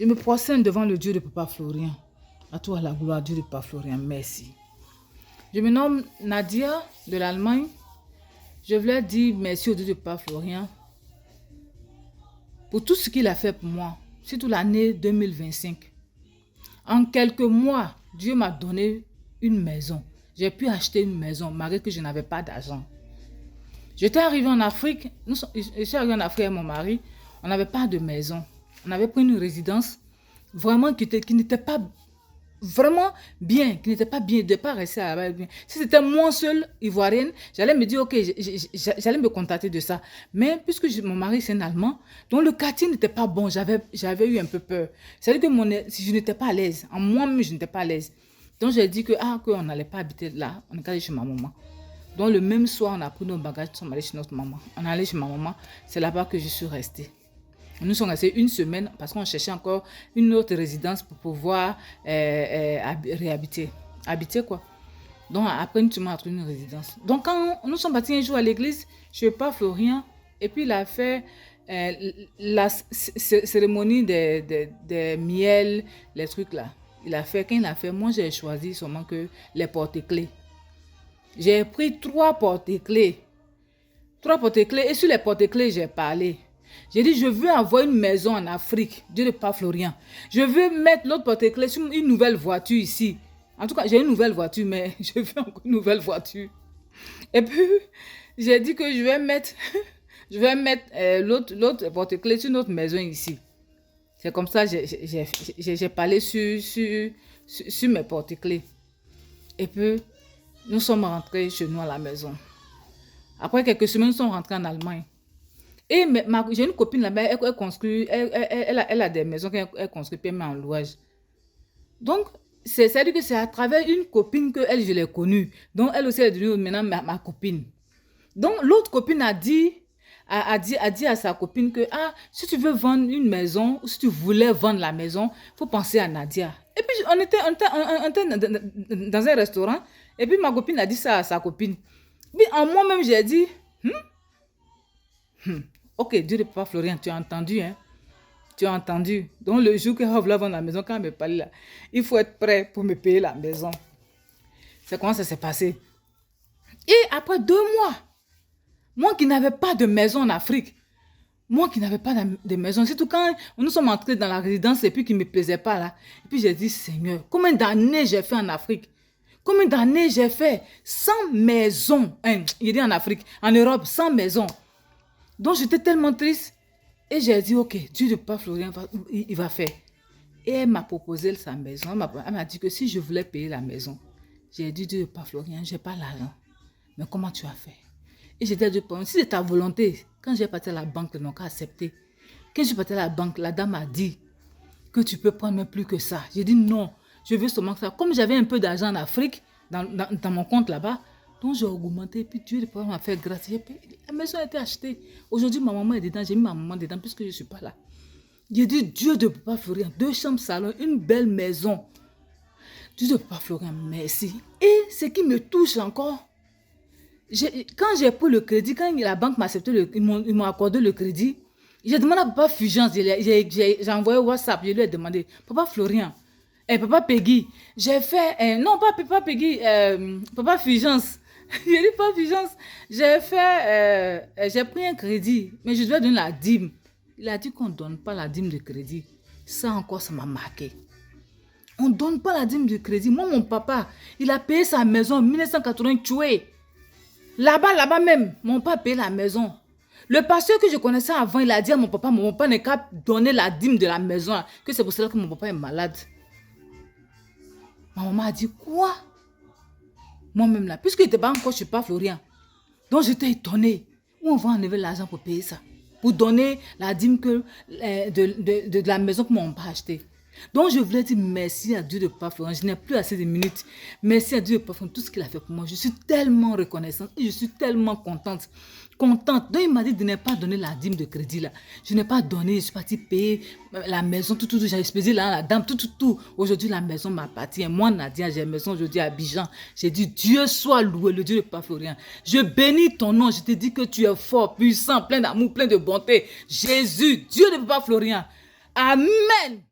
Je me prosterne devant le Dieu de Papa Florian. À toi la gloire, Dieu de Papa Florian, merci. Je me nomme Nadia de l'Allemagne. Je voulais dire merci au Dieu de Papa Florian pour tout ce qu'il a fait pour moi, surtout l'année 2025. En quelques mois, Dieu m'a donné une maison. J'ai pu acheter une maison malgré que je n'avais pas d'argent. J'étais arrivée en Afrique, je suis arrivée en Afrique avec mon mari, on n'avait pas de maison. On avait pris une résidence vraiment qui n'était pas vraiment bien, qui n'était pas bien, de ne pas rester là-bas. Si c'était moi seule, ivoirienne, j'allais me dire, ok, j'allais me contenter de ça. Mais puisque mon mari, c'est un Allemand, donc le quartier n'était pas bon, j'avais eu un peu peur. C'est-à-dire que si je n'étais pas à l'aise, en moi-même, je n'étais pas à l'aise. Donc j'ai dit qu'on n'allait pas habiter là, on est allé chez ma maman. Donc le même soir, on a pris nos bagages, on est allé chez notre maman. On est allé chez ma maman, c'est là-bas que je suis restée. Nous sommes restés une semaine parce qu'on cherchait encore une autre résidence pour pouvoir réhabiter. Habiter quoi. Donc après, nous sommes trouvé une résidence. Donc quand nous sommes partis un jour à l'église, je ne sais pas Florian, et puis il a fait la cérémonie des miels, les trucs là. Il a fait, quand il a fait, moi j'ai choisi seulement que les porte-clés. J'ai pris 3 porte-clés. 3 porte-clés et sur les porte-clés, j'ai parlé. J'ai dit, je veux avoir une maison en Afrique, Dieu de Papa Florian. Je veux mettre l'autre porte-clés sur une nouvelle voiture ici. En tout cas, j'ai une nouvelle voiture, mais je veux encore une nouvelle voiture. Et puis, j'ai dit que je vais mettre l'autre porte-clés sur notre maison ici. C'est comme ça que j'ai parlé sur mes porte-clés. Et puis, nous sommes rentrés chez nous à la maison. Après quelques semaines, nous sommes rentrés en Allemagne. Et j'ai une copine là-bas, elle a des maisons qu'elle construit, puis elle met en louage. Donc, c'est-à-dire que c'est à travers une copine que je l'ai connue. Donc, elle aussi est devenue maintenant ma copine. Donc, l'autre copine a dit à sa copine que si tu veux vendre une maison, ou si tu voulais vendre la maison, il faut penser à Nadia. Et puis, on était dans un restaurant, et puis ma copine a dit ça à sa copine. Puis, en moi-même, j'ai dit, ok, Dieu de Papa Florian, tu as entendu, hein? Tu as entendu. Donc, le jour que je vais vendre la maison, quand elle me parle là, il faut être prêt pour me payer la maison. C'est comment ça s'est passé. Et après 2 mois, moi qui n'avais pas de maison en Afrique, moi qui n'avais pas de maison, surtout quand nous sommes entrés dans la résidence et puis qui ne me plaisait pas là, et puis j'ai dit, Seigneur, combien d'années j'ai fait en Afrique? Combien d'années j'ai fait sans maison? Il dit en Afrique, en Europe, sans maison. Donc, j'étais tellement triste. Et j'ai dit, ok, Dieu de Papa Florian, il va faire. Et elle m'a proposé sa maison. Elle m'a dit que si je voulais payer la maison, j'ai dit, Dieu de Papa Florian, je n'ai pas l'argent. Mais comment tu as fait? Et j'ai dit à Dieu, si c'est ta volonté, quand j'ai parti à la banque, ils n'ont qu'à accepter. Quand je suis parti à la banque, la dame a dit que tu peux prendre plus que ça. J'ai dit non, je veux seulement ça. Comme j'avais un peu d'argent en Afrique, dans mon compte là-bas, donc j'ai augmenté, puis Dieu m'a fait grâce. La maison a été achetée. Aujourd'hui, ma maman est dedans, j'ai mis ma maman dedans puisque je ne suis pas là. J'ai dit, Dieu de Papa Florian, 2 chambres, salon, une belle maison. Dieu de Papa Florian, merci. Et ce qui me touche encore, quand j'ai pris le crédit, quand la banque m'a accepté, ils m'ont accordé le crédit, j'ai demandé à Papa Fulgence, j'ai envoyé WhatsApp, je lui ai demandé, Papa Florian, Papa Peggy, j'ai fait, non pas Papa Peggy, Papa Fulgence. J'ai dit pas Fulgence, j'ai pris un crédit, mais je dois donner la dîme. Il a dit qu'on ne donne pas la dîme de crédit. Ça encore, ça m'a marqué. On ne donne pas la dîme de crédit. Moi, mon papa, il a payé sa maison en 1980 tué. Là-bas même, mon papa a payé la maison. Le pasteur que je connaissais avant, il a dit à mon papa n'est qu'à donner la dîme de la maison, que c'est pour cela que mon papa est malade. Ma maman a dit, quoi? Moi-même là, puisqu'il n'était pas encore chez Papa Florian. Donc j'étais étonnée. Où on va enlever l'argent pour payer ça? Pour donner la dîme de la maison que mon père a achetée. Donc je voulais dire merci à Dieu de Papa Florian. Je n'ai plus assez de minutes. Merci à Dieu de Papa Florian, tout ce qu'il a fait pour moi. Je suis tellement reconnaissante et je suis tellement contente. Donc il m'a dit de ne pas donner la dîme de crédit là. Je n'ai pas donné, je suis partie payer la maison, tout. J'ai expédié là, la dame, tout. Aujourd'hui la maison m'appartient. Moi Nadia, j'ai une maison aujourd'hui à Abidjan. J'ai dit Dieu soit loué, le Dieu de Papa Florian. Je bénis ton nom, je te dis que tu es fort, puissant, plein d'amour, plein de bonté. Jésus, Dieu de Papa Florian. Amen.